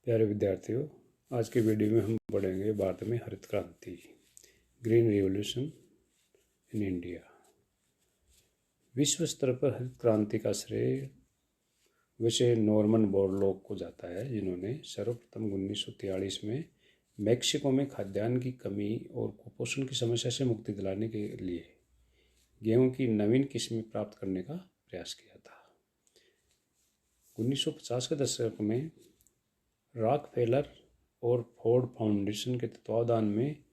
प्यारे विद्यार्थियों, आज के वीडियो में हम पढ़ेंगे भारत में हरित क्रांति, ग्रीन रिवॉल्यूशन इन इंडिया। विश्व स्तर पर हरित क्रांति का श्रेय वैसे नॉर्मन बोरलॉग को जाता है, जिन्होंने सर्वप्रथम 1943 में मैक्सिको में खाद्यान्न की कमी और कुपोषण की समस्या से मुक्ति दिलाने के लिए गेहूं की नवीन किस्में प्राप्त करने का प्रयास किया था। 1950 के दशक में रॉकफेलर और फोर्ड फाउंडेशन के तत्वावधान में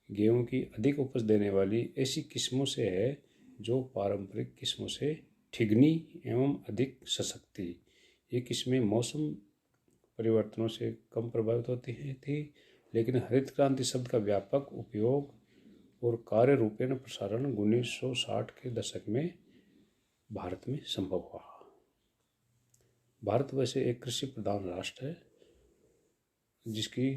गेहूं की अधिक उपज देने वाली ऐसी किस्मों से है जो पारंपरिक किस्मों से ठिगनी एवं अधिक सशक्ति। ये किस्में मौसम परिवर्तनों से कम प्रभावित होती थी, लेकिन हरित क्रांति शब्द का व्यापक उपयोग और कार्य रूपेण प्रसारण 1960 के दशक में भारत में संभव हुआ। भारत वैसे एक कृषि प्रधान राष्ट्र है, जिसकी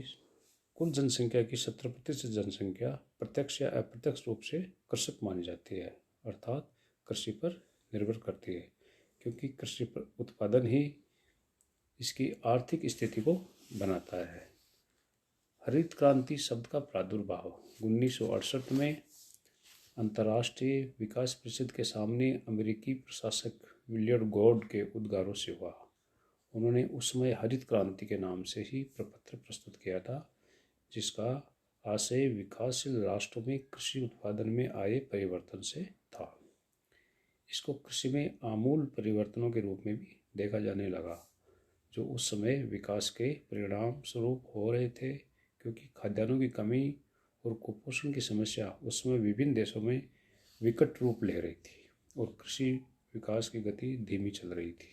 कुल जनसंख्या की 70% जनसंख्या प्रत्यक्ष या अप्रत्यक्ष रूप से कृषक मानी जाती है, अर्थात कृषि पर निर्भर करती है, क्योंककि कृषि उत्पादन ही इसकी आर्थिक स्थिति को बनाता है। हरित क्रांति शब्द का प्रादुर्भाव 1968 में अंतर्राष्ट्रीय विकास परिषद के सामने अमेरिकी प्रशासक विलियम गॉर्ड के उद्गारों से हुआ। उन्होंने उस समय हरित क्रांति के नाम से ही प्रपत्र प्रस्तुत किया था, जिसका आशय विकासशील राष्ट्रों में कृषि उत्पादन में आए परिवर्तन से था। इसको कृषि में आमूल परिवर्तनों के रूप में भी देखा जाने लगा, जो उस समय विकास के परिणाम स्वरूप हो रहे थे, क्योंकि खाद्यान्नों की कमी और कुपोषण की समस्या उस समय विभिन्न देशों में विकट रूप ले रही थी और कृषि विकास की गति धीमी चल रही थी।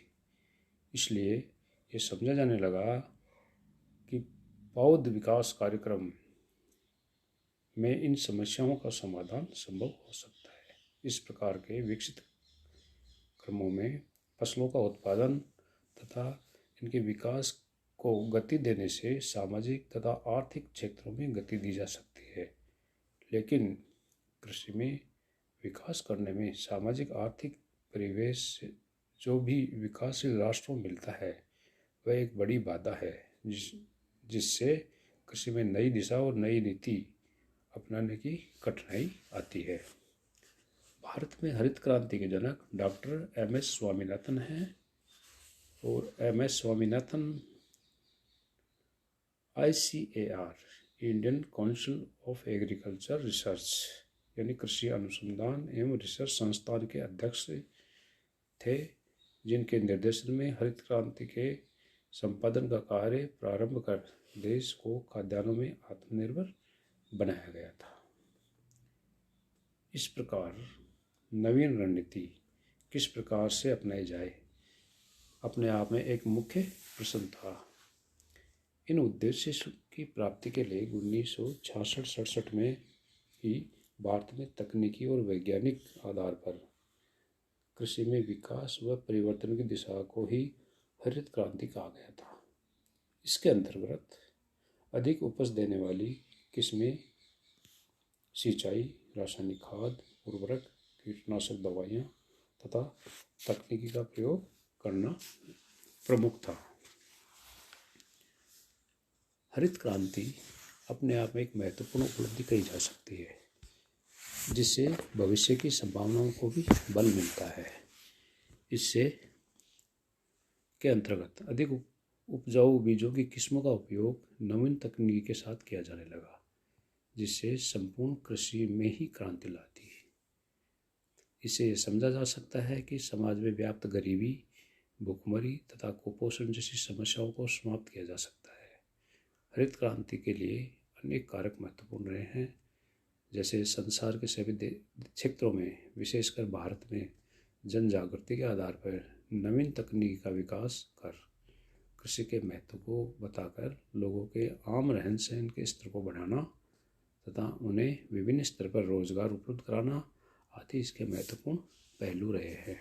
इसलिए ये समझा जाने लगा कि पौध विकास कार्यक्रम में इन समस्याओं का समाधान संभव हो सकता है। इस प्रकार के विकसित क्रमों में फसलों का उत्पादन तथा इनके विकास को गति देने से सामाजिक तथा आर्थिक क्षेत्रों में गति दी जा सकती है। लेकिन कृषि में विकास करने में सामाजिक आर्थिक परिवेश से जो भी विकासशील राष्ट्रों में मिलता है, वह एक बड़ी बाधा है, जिससे कृषि में नई दिशा और नई नीति अपनाने की कठिनाई आती है। भारत में हरित क्रांति के जनक डॉक्टर एम.एस. स्वामीनाथन हैं, और M S. Swaminathan ICAR Indian council of agriculture research यानी कृषि अनुसंधान एवं रिसर्च संस्थान के अध्यक्ष थे, जिनके निर्देशन में हरित क्रांति के संपादन का कार्य प्रारंभ कर देश को खाद्यान्नों में आत्मनिर्भर बनाया गया था। इस प्रकार नवीन रणनीति किस प्रकार से अपनाई जाए, अपने आप में एक मुख्य प्रश्न था। इन उद्देश्य की प्राप्ति के लिए 1966-67 में ही भारत में तकनीकी और वैज्ञानिक आधार पर कृषि में विकास व परिवर्तन की दिशा को ही हरित क्रांति कहा गया था। इसके अंतर्गत अधिक उपज देने वाली किस्में, सिंचाई, रासायनिक खाद, उर्वरक, कीटनाशक दवाइयाँ तथा तकनीकी का प्रयोग करना प्रमुख था। हरित क्रांति अपने आप में एक महत्वपूर्ण उपलब्धि कही जा सकती है, जिससे भविष्य की संभावनाओं को भी बल मिलता है। इससे के अंतर्गत अधिक उपजाऊ बीजों की किस्मों का उपयोग नवीन तकनीकी के साथ किया जाने लगा, जिससे संपूर्ण कृषि में ही क्रांति लाती है। इससे यह समझा जा सकता है कि समाज में व्याप्त गरीबी, भूखमरी तथा कुपोषण जैसी समस्याओं को समाप्त किया जा सकता है। हरित क्रांति के लिए अनेक कारक महत्वपूर्ण रहे हैं, जैसे संसार के सभी क्षेत्रों में, विशेषकर भारत में जन जागृति के आधार पर नवीन तकनीकी का विकास कर कृषि के महत्व को बताकर लोगों के आम रहन सहन के स्तर को बढ़ाना तथा उन्हें विभिन्न स्तर पर रोजगार उपलब्ध कराना आदि इसके महत्वपूर्ण पहलू रहे हैं।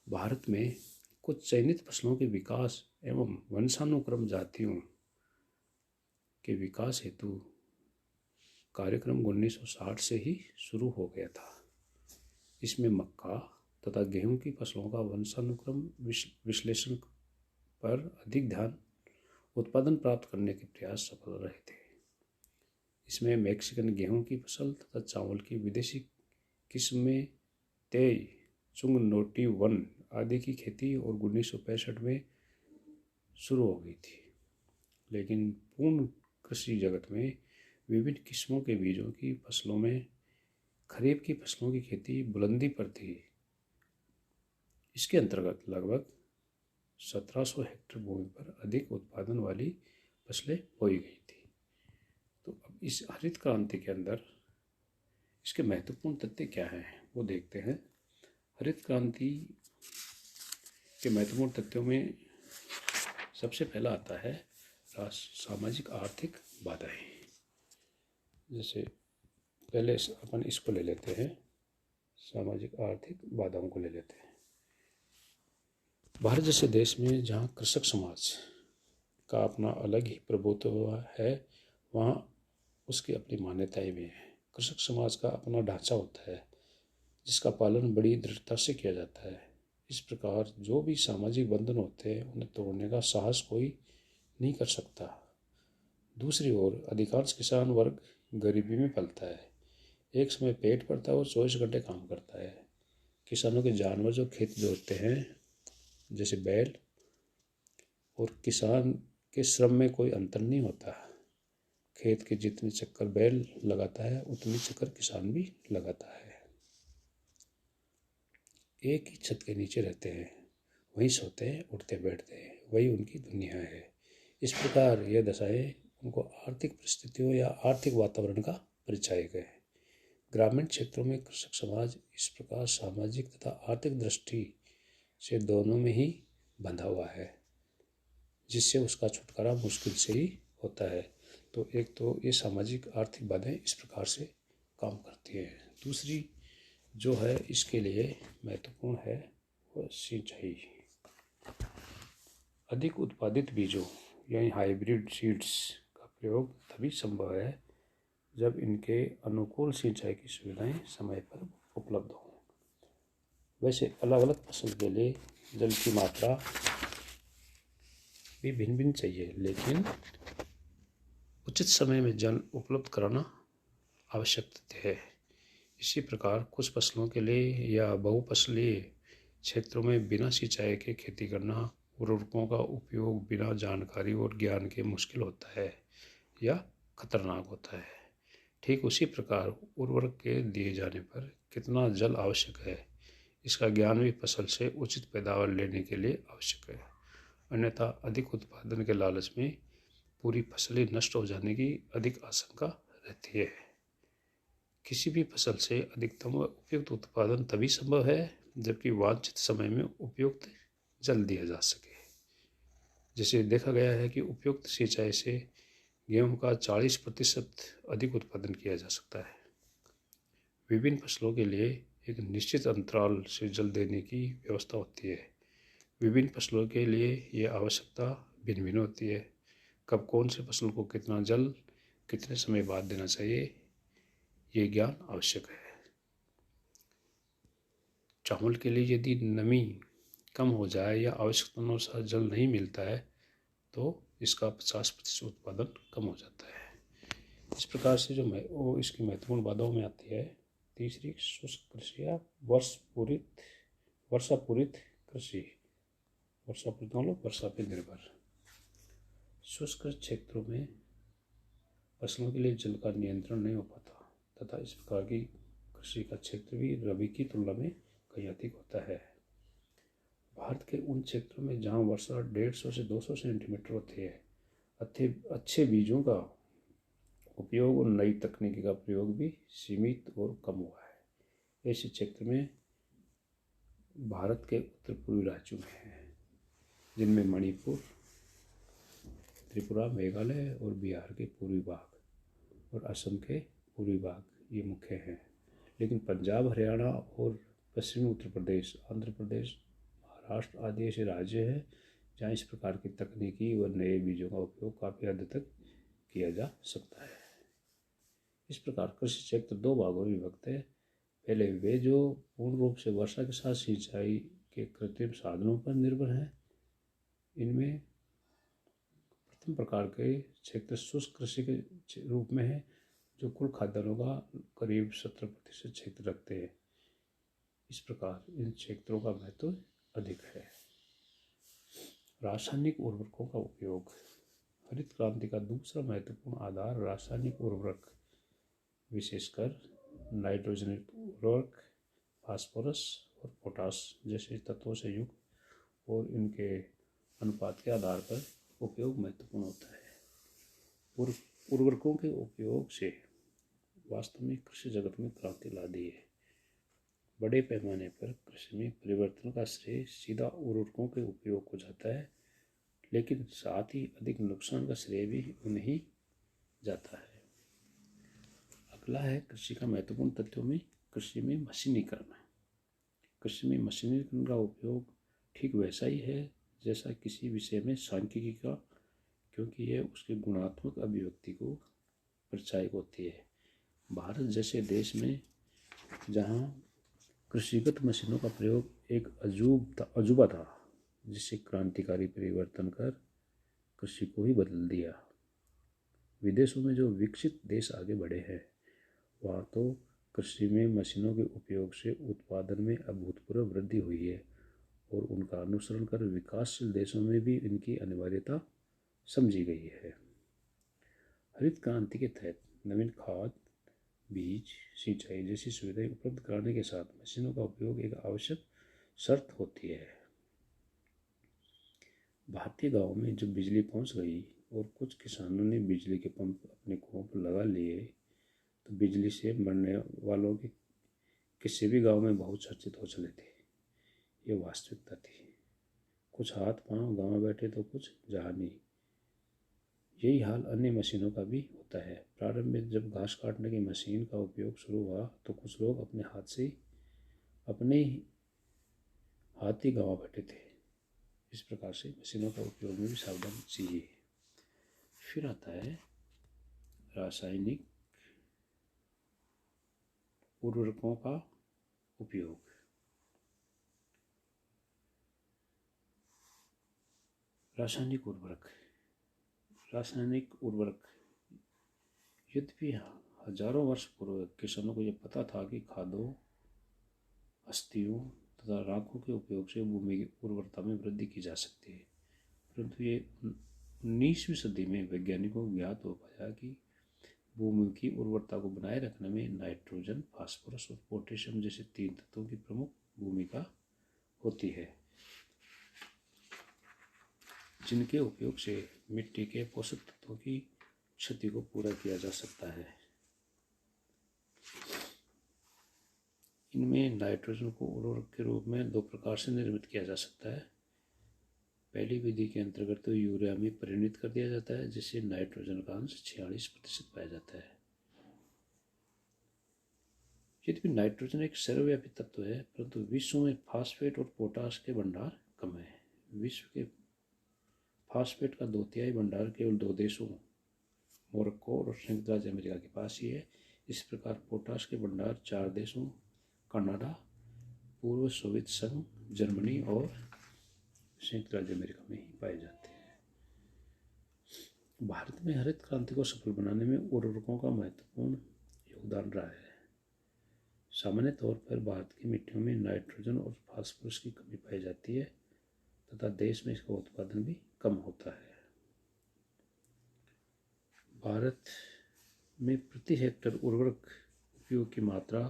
भारत में कुछ चयनित फसलों के विकास एवं वंशानुक्रम जातियों के विकास हेतु कार्यक्रम 1960 से ही शुरू हो गया था। इसमें मक्का तथा गेहूं की फसलों का वंशानुक्रम विश्लेषण पर अधिक ध्यान उत्पादन प्राप्त करने के प्रयास सफल रहे थे। इसमें मैक्सिकन गेहूं की फसल तथा चावल की विदेशी किस्में तेई, चुंग नोटी वन आदि की खेती और 1965 में शुरू हो गई थी। लेकिन पूर्ण कृषि जगत में विभिन्न किस्मों के बीजों की फसलों में खरीफ की फसलों की खेती बुलंदी पर थी। इसके अंतर्गत लगभग 1700 हेक्टेयर भूमि पर अधिक उत्पादन वाली फसलें बोई गई थी। तो अब इस हरित क्रांति के अंदर इसके महत्वपूर्ण तथ्य क्या हैं वो देखते हैं। हरित क्रांति के महत्वपूर्ण तथ्यों में सबसे पहला आता है सामाजिक आर्थिक बाधाएं। जैसे पहले अपन इसको ले लेते हैं, सामाजिक आर्थिक बाधाओं को ले लेते हैं। भारत जैसे देश में जहाँ कृषक समाज का अपना अलग ही प्रभुत्व है, वहाँ उसकी अपनी मान्यताएं भी हैं। कृषक समाज का अपना ढांचा होता है जिसका पालन बड़ी दृढ़ता से किया जाता है। इस प्रकार जो भी सामाजिक बंधन होते हैं उन्हें तोड़ने का साहस कोई नहीं कर सकता। दूसरी ओर अधिकांश किसान वर्ग गरीबी में पलता है। एक समय पेट भरता है और 24 घंटे काम करता है। किसानों के जानवर जो खेत जोतते हैं जैसे बैल, और किसान के श्रम में कोई अंतर नहीं होता। खेत के जितने चक्कर बैल लगाता है उतनी चक्कर किसान भी लगाता है। एक ही छत के नीचे रहते हैं, वहीं सोते हैं, उठते बैठते हैं, वही उनकी दुनिया है। इस प्रकार यह दशाएं उनको आर्थिक परिस्थितियों या आर्थिक वातावरण का परिचायक है। ग्रामीण क्षेत्रों में कृषक समाज इस प्रकार सामाजिक तथा आर्थिक दृष्टि से दोनों में ही बंधा हुआ है, जिससे उसका छुटकारा मुश्किल से ही होता है। तो एक तो ये सामाजिक आर्थिक बाधाएं इस प्रकार से काम करती हैं। दूसरी जो है इसके लिए महत्वपूर्ण है वो सिंचाई। अधिक उत्पादित बीजों यानी हाइब्रिड सीड्स का प्रयोग तभी संभव है जब इनके अनुकूल सिंचाई की सुविधाएं समय पर उपलब्ध हों। वैसे अलग अलग फसल के लिए जल की मात्रा भी भिन्न भिन्न चाहिए, लेकिन उचित समय में जल उपलब्ध कराना आवश्यक है। इसी प्रकार कुछ फसलों के लिए या बहुफसलीय क्षेत्रों में बिना सिंचाई के खेती करना, उर्वरकों का उपयोग बिना जानकारी और ज्ञान के मुश्किल होता है या खतरनाक होता है। ठीक उसी प्रकार उर्वरक के दिए जाने पर कितना जल आवश्यक है, इसका ज्ञान भी फसल से उचित पैदावार लेने के लिए आवश्यक है। अन्यथा अधिक उत्पादन के लालच में पूरी फसलें नष्ट हो जाने की अधिक आशंका रहती है। किसी भी फसल से अधिकतम व उपयुक्त उत्पादन तभी संभव है जबकि वांछित समय में उपयुक्त जल दिया जा सके। जैसे देखा गया है कि उपयुक्त सिंचाई से गेहूं का 40% अधिक उत्पादन किया जा सकता है। विभिन्न फसलों के लिए एक निश्चित अंतराल से जल देने की व्यवस्था होती है। विभिन्न फसलों के लिए ये आवश्यकता भिन्न भिन्न होती है। कब कौन से फसल को कितना जल कितने समय बाद देना चाहिए, ये ज्ञान आवश्यक है। चावल के लिए यदि नमी कम हो जाए या आवश्यकता अनुसार जल नहीं मिलता है तो इसका 50% उत्पादन कम हो जाता है। इस प्रकार से जो वो इसकी महत्वपूर्ण बाधाओं में आती है। तीसरी शुष्क कृषि या वर्षापूरित कृषि, वर्षापूरित मतलब वर्षा पर निर्भर। शुष्क क्षेत्रों में फसलों के लिए जल का नियंत्रण नहीं हो पाता तथा इस प्रकार की कृषि का क्षेत्र भी रबी की तुलना में कहीं अधिक होता है। भारत के उन क्षेत्रों में जहाँ वर्षा 150 से 200 सेंटीमीटर होती है, अच्छे बीजों का उपयोग और नई तकनीकी का प्रयोग भी सीमित और कम हुआ है। ऐसे क्षेत्र में भारत के उत्तर पूर्वी राज्यों में है, जिनमें मणिपुर, त्रिपुरा, मेघालय और बिहार के पूर्वी भाग और असम के पूर्वी भाग ये मुख्य हैं। लेकिन पंजाब, हरियाणा और पश्चिमी उत्तर प्रदेश, आंध्र प्रदेश, महाराष्ट्र आदि ऐसे राज्य हैं जहाँ इस प्रकार की तकनीकी व नए बीजों का उपयोग काफ़ी हद तक किया जा सकता है। इस प्रकार कृषि क्षेत्र दो भागों में विभक्त है। पहले वे जो पूर्ण रूप से वर्षा के साथ सिंचाई के कृत्रिम साधनों पर निर्भर हैं, इनमें प्रथम प्रकार के क्षेत्र शुष्क कृषि के रूप में है, जो कुल खाद्यान्नों का करीब 17% क्षेत्र रखते हैं। इस प्रकार इन क्षेत्रों का महत्व अधिक है। रासायनिक उर्वरकों का उपयोग। हरित क्रांति का दूसरा महत्वपूर्ण आधार रासायनिक उर्वरक, विशेषकर नाइट्रोजन उर्वरक, फास्फोरस और पोटास जैसे तत्वों से युक्त और इनके अनुपात के आधार पर उपयोग महत्वपूर्ण होता है। उर्वरकों के उपयोग से वास्तव में कृषि जगत में क्रांति ला दी है। बड़े पैमाने पर कृषि में परिवर्तन का श्रेय सीधा उर्वरकों के उपयोग को जाता है, लेकिन साथ ही अधिक नुकसान का श्रेय भी उन्हें जाता है। अगला है कृषि का महत्वपूर्ण तत्वों में कृषि में मशीनीकरण। कृषि में मशीनीकरण का उपयोग ठीक वैसा ही है जैसा किसी विषय में सांख्यिकी का, क्योंकि यह उसके गुणात्मक अभिव्यक्ति को परिचायक होती है। भारत जैसे देश में जहाँ कृषिगत मशीनों का प्रयोग एक अजूबा था, जिससे क्रांतिकारी परिवर्तन कर कृषि को ही बदल दिया। विदेशों में जो विकसित देश आगे बढ़े हैं, वहाँ तो कृषि में मशीनों के उपयोग से उत्पादन में अभूतपूर्व वृद्धि हुई है और उनका अनुसरण कर विकासशील देशों में भी इनकी अनिवार्यता समझी गई है। हरित क्रांति के तहत नवीन खाद, बीज, सिंचाई जैसी सुविधाएं उपलब्ध कराने के साथ मशीनों का उपयोग एक आवश्यक शर्त होती है। भारतीय गांवों में जब बिजली पहुंच गई और कुछ किसानों ने बिजली के पंप अपने कुओं पर लगा लिए, तो बिजली से मरने वालों के किसी भी गांव में बहुत चर्चित हो चले थे। ये वास्तविकता थी। कुछ हाथ पांव गांव बैठे तो कुछ जहाँ नहीं। यही हाल अन्य मशीनों का भी होता है। प्रारंभ में जब घास काटने की मशीन का उपयोग शुरू हुआ तो कुछ लोग अपने हाथ ही गंवा बैठे थे। इस प्रकार से मशीनों का उपयोग में भी सावधानी चाहिए। फिर आता है रासायनिक उर्वरकों का उपयोग। रासायनिक उर्वरक यद्यपि हजारों वर्ष पूर्व किसानों को यह पता था कि खादों, अस्थियों तथा राखों के उपयोग से भूमि की उर्वरता में वृद्धि की जा सकती है, परंतु ये 19वीं सदी में वैज्ञानिकों को ज्ञात हो पाया कि भूमि की उर्वरता को बनाए रखने में नाइट्रोजन, फास्फोरस और पोटेशियम जैसे 3 तत्वों की प्रमुख भूमिका होती है, जिनके उपयोग से मिट्टी के पोषक तत्वों की क्षति को पूरा किया जा सकता है। इनमें नाइट्रोजन को उर्वरक के रूप में 2 प्रकार से निर्मित किया जा सकता है। पहली विधि के अंतर्गत तो यूरिया में परिणत कर दिया जाता है, जिससे नाइट्रोजन का अंश 46% पाया जाता है। यद्यपि नाइट्रोजन एक सर्वव्यापी तत्व है, परंतु विश्व में फास्फेट और पोटाश के भंडार कम है। विश्व के फास्फेट का 2/3 भंडार केवल 2 देशों मोरक्को और संयुक्त राज्य अमेरिका के पास ही है। इस प्रकार पोटाश के भंडार 4 देशों कनाडा, पूर्व सोवियत संघ, जर्मनी और संयुक्त राज्य अमेरिका में ही पाए जाते हैं। भारत में हरित क्रांति को सफल बनाने में उर्वरकों का महत्वपूर्ण योगदान रहा है। सामान्य तौर पर भारत की मिट्टियों में नाइट्रोजन और फास्फोरस की कमी पाई जाती है तथा देश में इसका उत्पादन भी कम होता है। भारत में प्रति हेक्टेयर उर्वरक उपयोग की मात्रा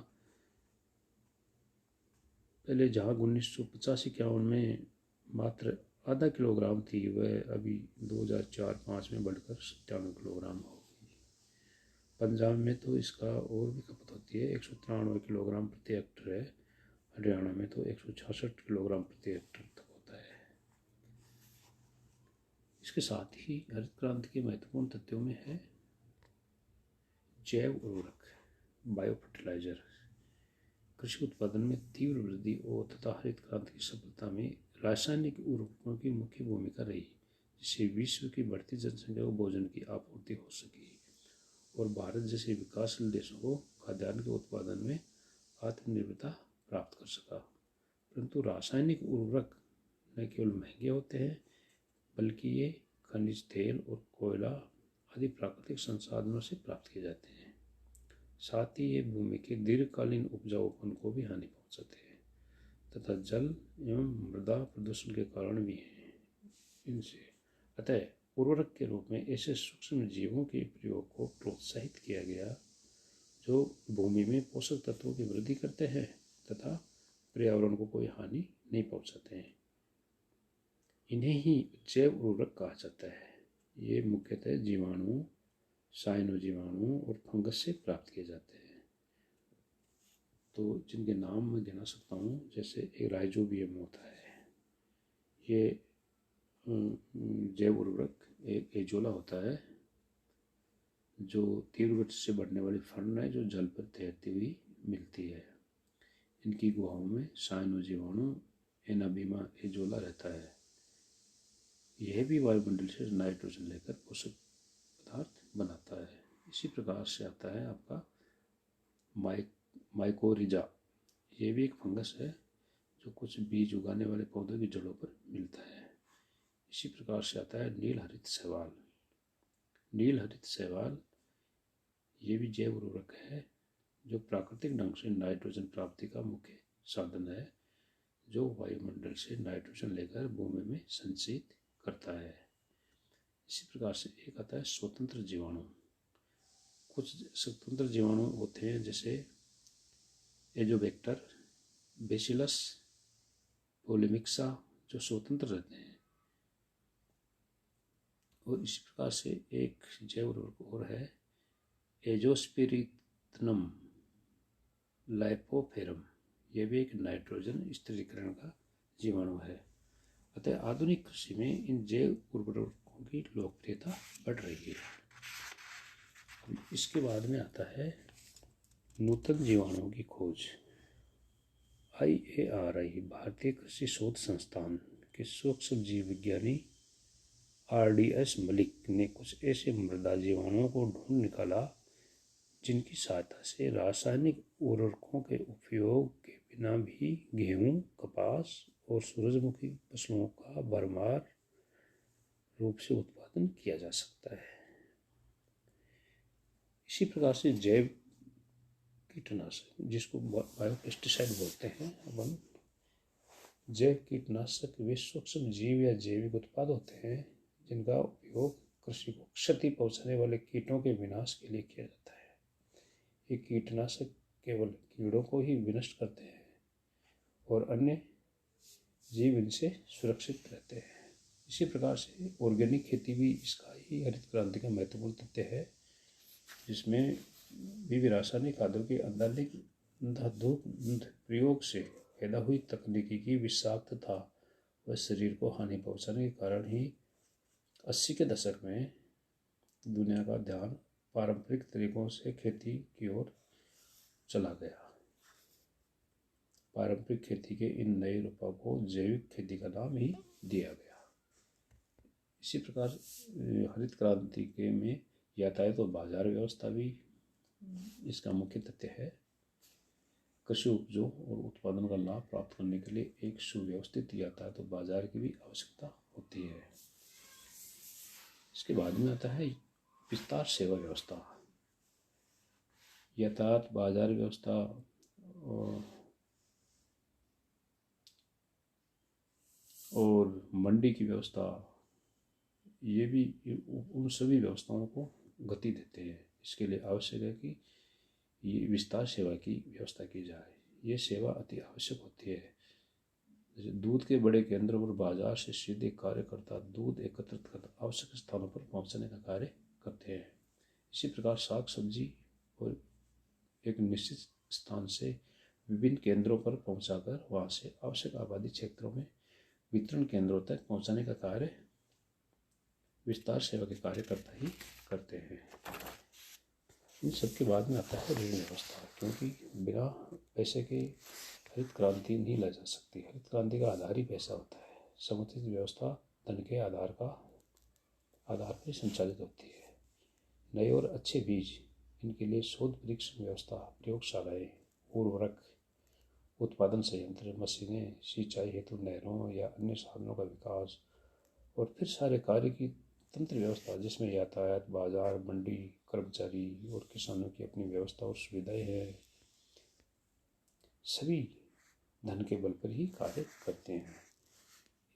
पहले जहाँ 1950-51 में मात्र आधा किलोग्राम थी, वह अभी 2004-05 में बढ़कर 97 किलोग्राम हो गई। पंजाब में तो इसका और भी खपत होती है, 193 किलोग्राम प्रति हेक्टेयर है। हरियाणा में तो 166 किलोग्राम प्रति हेक्टेयर तक होता है। इसके साथ ही हरित क्रांति के महत्वपूर्ण तत्वों में है जैव उर्वरक, बायो फर्टिलाइजर। कृषि उत्पादन में तीव्र वृद्धि और तथा हरित क्रांति की सफलता में रासायनिक उर्वरकों की मुख्य भूमिका रही, जिससे विश्व की बढ़ती जनसंख्या को भोजन की आपूर्ति हो सकी और भारत जैसे विकासशील देशों को खाद्यान्न के उत्पादन में आत्मनिर्भरता प्राप्त कर सका। परंतु रासायनिक उर्वरक न केवल महंगे होते हैं, बल्कि ये खनिज तेल और कोयला आदि प्राकृतिक संसाधनों से प्राप्त किए जाते हैं। साथ ही ये भूमि के दीर्घकालीन उपजाऊपन को भी हानि पहुंचाते हैं तथा जल एवं मृदा प्रदूषण के कारण भी हैं इनसे। अतः उर्वरक के रूप में ऐसे सूक्ष्म जीवों के प्रयोग को प्रोत्साहित किया गया जो भूमि में पोषक तत्वों की वृद्धि करते हैं तथा पर्यावरण को कोई हानि नहीं पहुंचाते हैं। इन्हें ही जैव उर्वरक कहा जाता है। ये मुख्यतः जीवाणु, साइनो जीवाणु और फंगस से प्राप्त किए जाते हैं। तो जिनके नाम मैं गिना सकता हूँ, जैसे एक राइजोबियम होता है, ये जैव उर्वरक। एक एजोला होता है जो तीव्र गति से बढ़ने वाली फर्न है जो जल पर तैरती हुई मिलती है। इनकी गुहाओं में साइनो जीवाणु एनाबीमा एजोला रहता है। यह भी वायुमंडल से नाइट्रोजन लेकर पोषक पदार्थ बनाता है। इसी प्रकार से आता है आपका माइकोरिजा। ये भी एक फंगस है जो कुछ बीज उगाने वाले पौधों की जड़ों पर मिलता है। इसी प्रकार से आता है नील हरित शैवाल। नील हरित शैवाल ये भी जैव उर्वरक है जो प्राकृतिक ढंग से नाइट्रोजन प्राप्ति का मुख्य साधन है, जो वायुमंडल से नाइट्रोजन लेकर भूमि में संचित करता है। इसी प्रकार से एक आता है स्वतंत्र जीवाणु। कुछ स्वतंत्र जीवाणु होते हैं जैसे एजोबैक्टर, बेसिलस, पोलेमिक्सा, जो स्वतंत्र रहते हैं। और इसी प्रकार से एक जैव उर्वरक और है एजोस्पिरिथनम लाइपोफेरम। यह भी एक नाइट्रोजन स्थिरीकरण का जीवाणु है। अतः आधुनिक कृषि में इन जैव उर्वरकों की लोकप्रियता बढ़ रही है। इसके बाद में आता है नूतन जीवाणुओं की खोज। IARI भारतीय कृषि शोध संस्थान के सूक्ष्म जीव विज्ञानी RDS मलिक ने कुछ ऐसे मृदा जीवाणुओं को ढूंढ निकाला जिनकी सहायता से रासायनिक उर्वरकों के उपयोग के बिना भी गेहूं, कपास और सूरजमुखी फसलों का भरमार रूप से उत्पादन किया जा सकता है। इसी प्रकार से जैव कीटनाशक, जिसको बायोपेस्टिसाइड बोलते हैं अपन, जैव कीटनाशक वे सूक्ष्म जीव या जैविक उत्पाद होते हैं जिनका उपयोग कृषि को क्षति पहुंचाने वाले कीटों के विनाश के लिए किया जाता है। ये कीटनाशक केवल कीड़ों को ही विनष्ट करते हैं और अन्य जीव इनसे सुरक्षित रहते हैं। इसी प्रकार से ऑर्गेनिक खेती भी इसका ही हरित क्रांति का महत्वपूर्ण तथ्य है, जिसमें भी रासायनिक खादों के अंधाधुंध प्रयोग से पैदा हुई तकनीकी की विषाक्तता व शरीर को हानि पहुंचाने के कारण ही 80 के दशक में दुनिया का ध्यान पारंपरिक तरीकों से खेती की ओर चला गया। पारंपरिक खेती के इन नए रूपों को जैविक खेती का नाम ही दिया गया। इसी प्रकार हरित क्रांति के में यातायात और बाजार व्यवस्था भी इसका मुख्य तथ्य है। कृषि उपजों और उत्पादन का लाभ प्राप्त करने के लिए एक सुव्यवस्थित यातायात और बाजार की भी आवश्यकता होती है। इसके बाद में आता है विस्तार सेवा व्यवस्था। यातायात, बाजार व्यवस्था और मंडी की व्यवस्था, ये भी उन सभी व्यवस्थाओं को गति देते हैं। इसके लिए आवश्यक है कि ये विस्तार सेवा की व्यवस्था की जाए। ये सेवा अति आवश्यक होती है। जैसे दूध के बड़े केंद्रों पर बाजार से सीधे कार्यकर्ता दूध एकत्रित कर आवश्यक स्थानों पर पहुंचाने का कार्य करते हैं। इसी प्रकार साग सब्जी और एक निश्चित स्थान से विभिन्न केंद्रों पर पहुंचाकर वहां से आवश्यक आबादी क्षेत्रों में वितरण केंद्रों तक पहुंचाने का कार्य विस्तार सेवा के कार्यकर्ता ही करते हैं। इन सबके बाद में आता है ऋण व्यवस्था, क्योंकि बिना पैसे के हरित क्रांति नहीं ला जा सकती। हरित क्रांति का आधार ही पैसा होता है। समुचित व्यवस्था धन के आधार पर संचालित होती है। नए और अच्छे बीज, इनके लिए शोध परीक्षण व्यवस्था, प्रयोगशालाएं, उर्वरक उत्पादन संयंत्र, मशीनें, सिंचाई हेतु नहरों या अन्य साधनों का विकास और फिर सारे कार्य की तंत्र व्यवस्था जिसमें यातायात, बाजार, मंडी, कर्मचारी और किसानों की अपनी व्यवस्था और सुविधाएं हैं, सभी धन के बल पर ही कार्य करते हैं।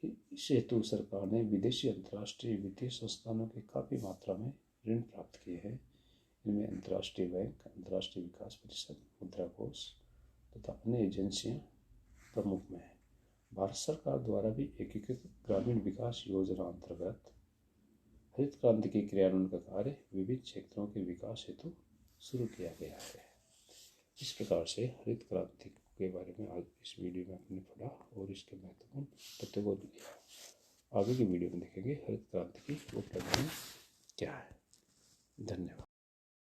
इस हेतु सरकार ने विदेशी अंतर्राष्ट्रीय वित्तीय संस्थानों के काफ़ी मात्रा में ऋण प्राप्त किए हैं। इनमें अंतर्राष्ट्रीय बैंक, अंतर्राष्ट्रीय विकास परिषद, मुद्रा कोष तथा अन्य एजेंसियां प्रमुख में हैं। भारत सरकार द्वारा भी एकीकृत ग्रामीण विकास योजना अंतर्गत हरित क्रांति के क्रियान्वयन का कार्य विभिन्न क्षेत्रों के विकास हेतु शुरू किया गया है। इस प्रकार से हरित क्रांति के बारे में आज इस वीडियो में आपने पढ़ा और इसके महत्वपूर्ण तथ्यों को लिया। आगे की वीडियो में देखेंगे हरित क्रांति की उपलब्धियाँ क्या है। धन्यवाद।